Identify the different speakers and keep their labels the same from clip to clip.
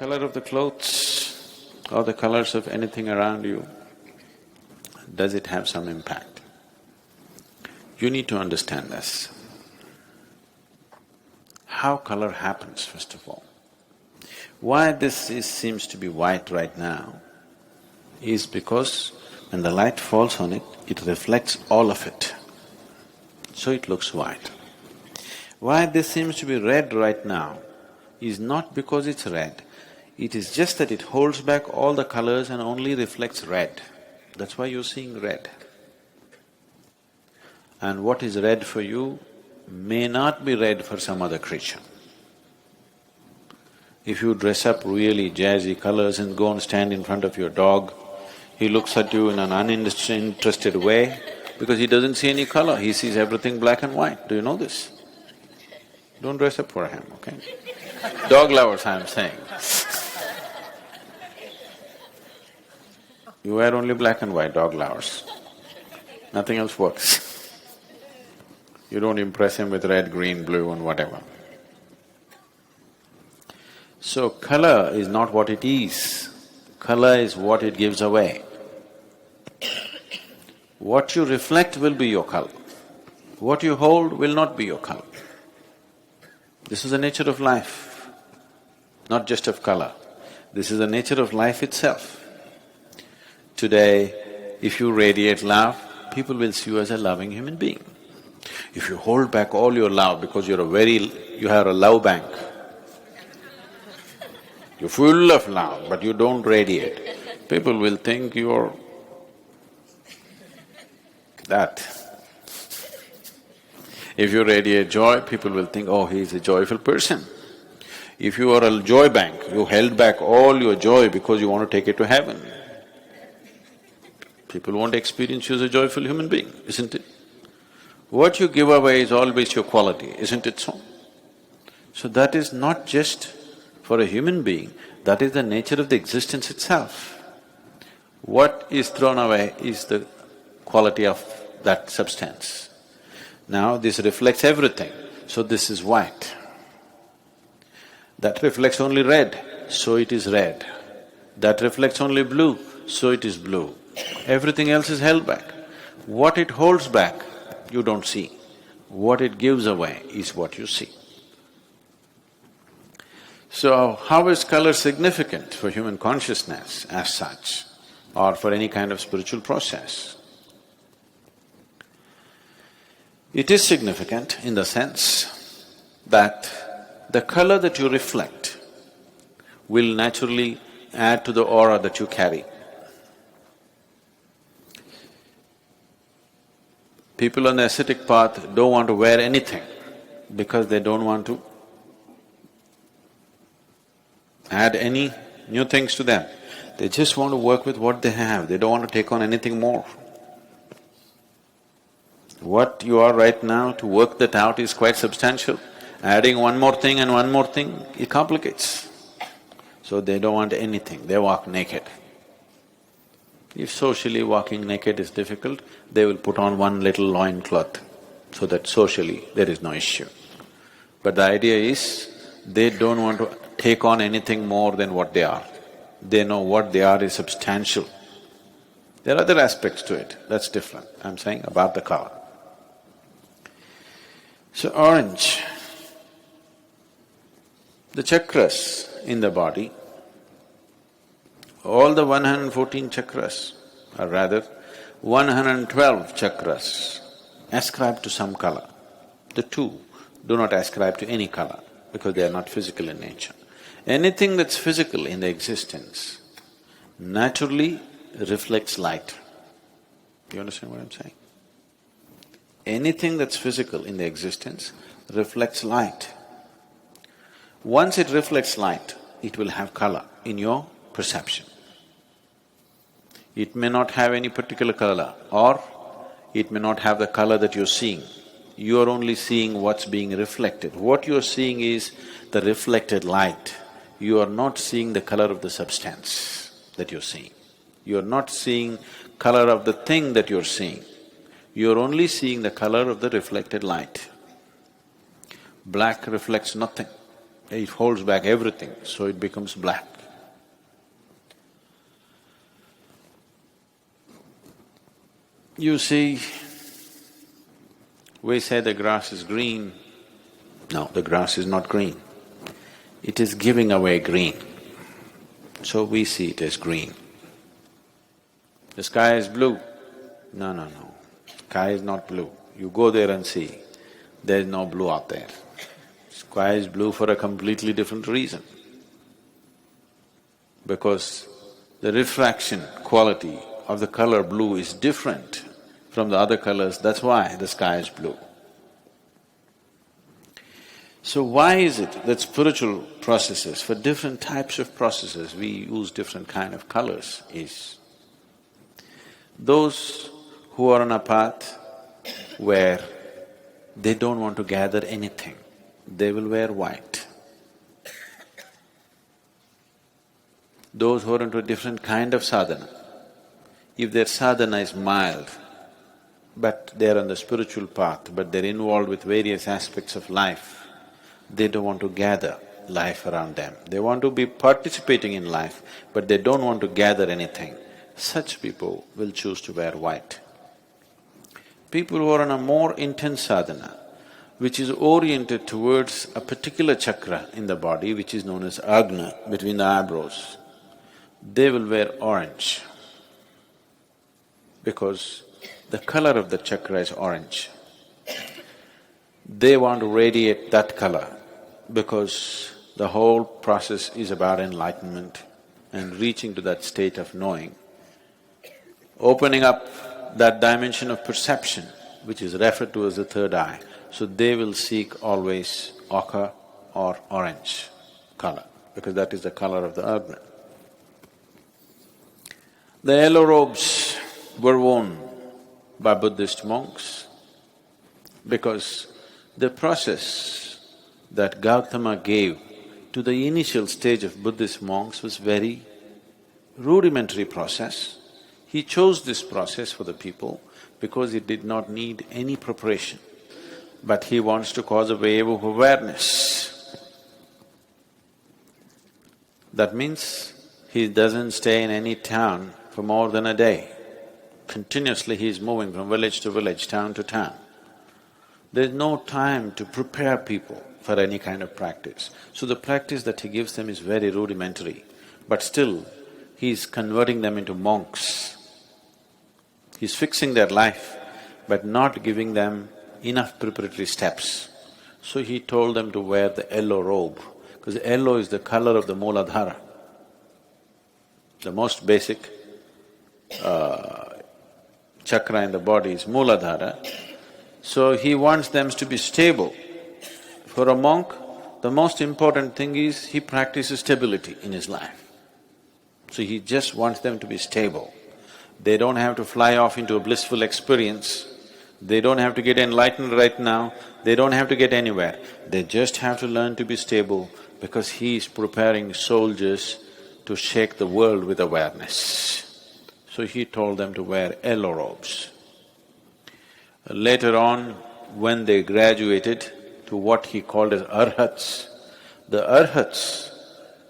Speaker 1: color of the clothes or the colors of anything around you, does it have some impact? You need to understand this. How color happens, first of all. Why seems to be white right now is because when the light falls on it, it reflects all of it, so it looks white. Why this seems to be red right now is not because it's red, it is just that it holds back all the colors and only reflects red. That's why you're seeing red. And what is red for you may not be red for some other creature. If you dress up really jazzy colors and go and stand in front of your dog, he looks at you in an uninterested way because he doesn't see any color, he sees everything black and white. Do you know this? Don't dress up for him, okay? Dog lovers, I'm saying. You wear only black and white, dog lovers. Nothing else works. You don't impress him with red, green, blue and whatever. So color is not what it is, color is what it gives away. What you reflect will be your color, what you hold will not be your color. This is the nature of life, not just of color. This is the nature of life itself. Today, if you radiate love, people will see you as a loving human being. If you hold back all your love because you have a love bank, you're full of love but you don't radiate, people will think you're that. If you radiate joy, people will think, oh, he's a joyful person. If you are a joy bank, you held back all your joy because you want to take it to heaven, people won't experience you as a joyful human being, isn't it? What you give away is always your quality, isn't it so? So that is not just for a human being, that is the nature of the existence itself. What is thrown away is the quality of that substance. Now this reflects everything, so this is white. That reflects only red, so it is red. That reflects only blue, so it is blue. Everything else is held back. What it holds back, you don't see. What it gives away is what you see. So, how is color significant for human consciousness as such, or for any kind of spiritual process? It is significant in the sense that the color that you reflect will naturally add to the aura that you carry. People on the ascetic path don't want to wear anything because they don't want to add any new things to them. They just want to work with what they have, they don't want to take on anything more. What you are right now, to work that out is quite substantial. Adding one more thing and one more thing, it complicates. So they don't want anything, they walk naked. If socially walking naked is difficult, they will put on one little loincloth so that socially there is no issue. But the idea is, they don't want to take on anything more than what they are. They know what they are is substantial. There are other aspects to it, that's different. I'm saying about the color. So orange, the chakras in the body, all the 114 chakras, or rather 112 chakras ascribe to some color. The two do not ascribe to any color because they are not physical in nature. Anything that's physical in the existence naturally reflects light. Do you understand what I'm saying? Anything that's physical in the existence reflects light. Once it reflects light, it will have color in your perception. It may not have any particular color, or it may not have the color that you're seeing. You are only seeing what's being reflected. What you're seeing is the reflected light. You are not seeing the color of the substance that you're seeing. You're not seeing color of the thing that you're seeing. You're only seeing the color of the reflected light. Black reflects nothing. It holds back everything, so it becomes black. You see, we say the grass is green. No, the grass is not green. It is giving away green, so we see it as green. The sky is blue. No, no, no. Sky is not blue. You go there and see, there is no blue out there. Sky is blue for a completely different reason. Because the refraction quality of the color blue is different from the other colors, that's why the sky is blue. So why is it that spiritual processes, for different types of processes, we use different kind of colors is, those who are on a path where they don't want to gather anything, they will wear white. Those who are into a different kind of sadhana, if their sadhana is mild, but they're on the spiritual path, but they're involved with various aspects of life, they don't want to gather life around them. They want to be participating in life, but they don't want to gather anything. Such people will choose to wear white. People who are on a more intense sadhana, which is oriented towards a particular chakra in the body, which is known as agna, between the eyebrows, they will wear orange because the color of the chakra is orange. They want to radiate that color because the whole process is about enlightenment and reaching to that state of knowing, opening up that dimension of perception which is referred to as the third eye. So they will seek always ochre or orange color because that is the color of the agna. The yellow robes were worn by Buddhist monks because the process that Gautama gave to the initial stage of Buddhist monks was very rudimentary process. He chose this process for the people because it did not need any preparation, but he wants to cause a wave of awareness. That means he doesn't stay in any town for more than a day. Continuously he is moving from village to village, town to town. There's no time to prepare people for any kind of practice. So the practice that he gives them is very rudimentary, but still he's converting them into monks. He's fixing their life, but not giving them enough preparatory steps. So he told them to wear the yellow robe, because yellow is the color of the Mooladhara. The most basic chakra in the body is Mooladhara. So he wants them to be stable. For a monk, the most important thing is he practices stability in his life. So he just wants them to be stable. They don't have to fly off into a blissful experience, they don't have to get enlightened right now, they don't have to get anywhere. They just have to learn to be stable because he is preparing soldiers to shake the world with awareness. So he told them to wear yellow robes. Later on, when they graduated to what he called as arhats, the arhats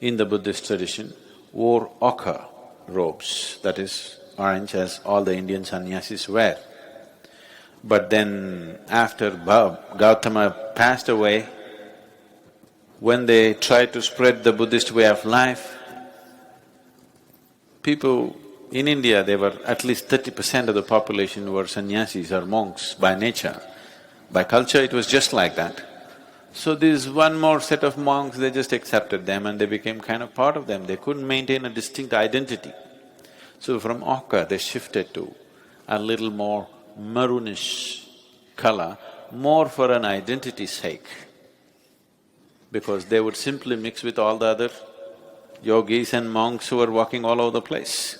Speaker 1: in the Buddhist tradition wore ochre robes, that is orange, as all the Indian sannyasis wear. But then after Gautama passed away, when they tried to spread the Buddhist way of life, people in India, there were at least 30% of the population were sannyasis or monks by nature. By culture, it was just like that. So this one more set of monks, they just accepted them and they became kind of part of them. They couldn't maintain a distinct identity. So from ochre, they shifted to a little more maroonish color, more for an identity's sake, because they would simply mix with all the other yogis and monks who were walking all over the place.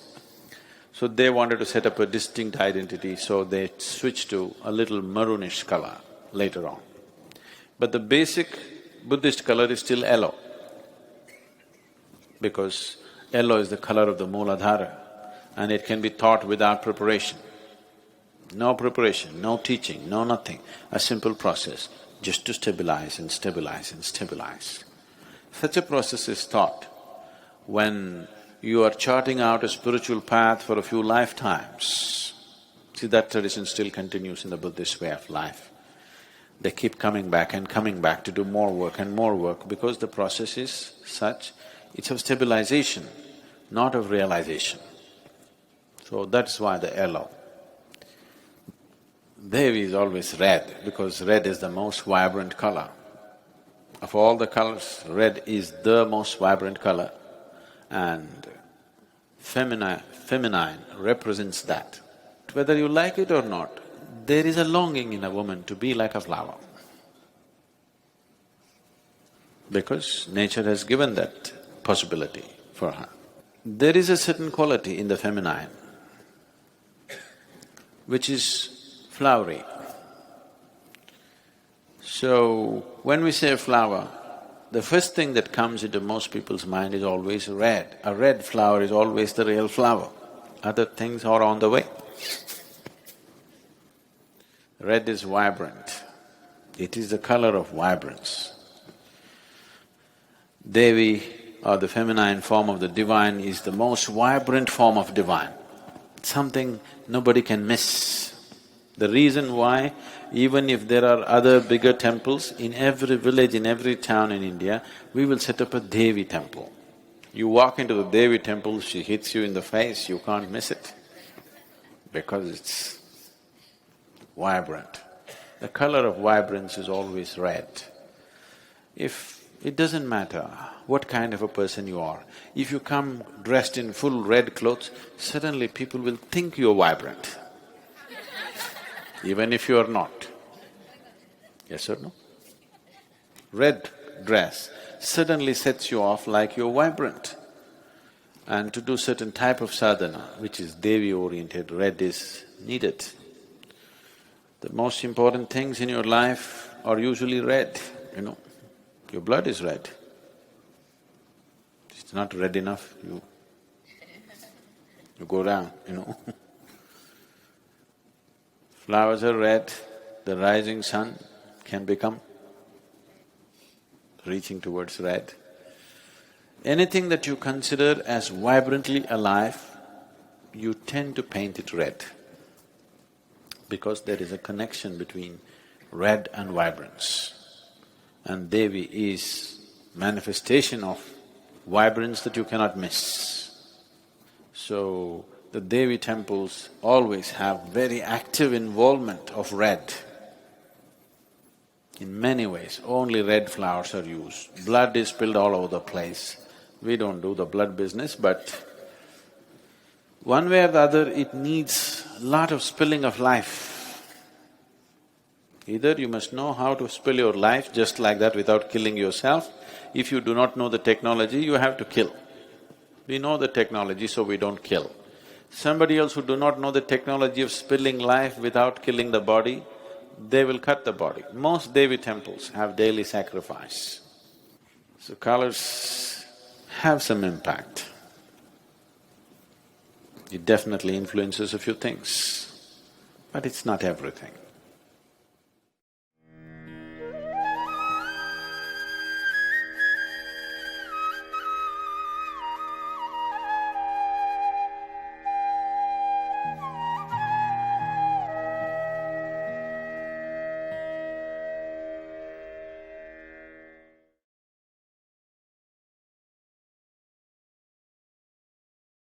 Speaker 1: So they wanted to set up a distinct identity, so they switched to a little maroonish color later on. But the basic Buddhist color is still yellow, because yellow is the color of the Mooladhara and it can be taught without preparation. No preparation, no teaching, no nothing, a simple process, just to stabilize and stabilize and stabilize. Such a process is taught when you are charting out a spiritual path for a few lifetimes. See, that tradition still continues in the Buddhist way of life. They keep coming back and coming back to do more work and more work because the process is such, it's of stabilization, not of realization. So that's why the yellow. Devi is always red because red is the most vibrant color. Of all the colors, red is the most vibrant color and feminine represents that. Whether you like it or not, there is a longing in a woman to be like a flower. Because nature has given that possibility for her. There is a certain quality in the feminine which is flowery. So, when we say flower, the first thing that comes into most people's mind is always red. A red flower is always the real flower. Other things are on the way. Red is vibrant. It is the color of vibrance. Devi, or the feminine form of the divine, is the most vibrant form of divine. Something nobody can miss. The reason why, even if there are other bigger temples, in every village, in every town in India, we will set up a Devi temple. You walk into the Devi temple, she hits you in the face, you can't miss it because it's vibrant. The color of vibrance is always red. It doesn't matter what kind of a person you are, if you come dressed in full red clothes, suddenly people will think you're vibrant, even if you are not. Yes or no? Red dress suddenly sets you off like you're vibrant. And to do certain type of sadhana, which is Devi-oriented, red is needed. The most important things in your life are usually red, you know. Your blood is red. It's not red enough, you go down, you know. Flowers are red, the rising sun can become reaching towards red. Anything that you consider as vibrantly alive, you tend to paint it red because there is a connection between red and vibrance. And Devi is manifestation of vibrance that you cannot miss. So, the Devi temples always have very active involvement of red. In many ways, only red flowers are used. Blood is spilled all over the place. We don't do the blood business, but one way or the other, it needs a lot of spilling of life. Either you must know how to spill your life just like that without killing yourself. If you do not know the technology, you have to kill. We know the technology, so we don't kill. Somebody else who do not know the technology of spilling life without killing the body, they will cut the body. Most Devi temples have daily sacrifice. So colors have some impact. It definitely influences a few things, but it's not everything.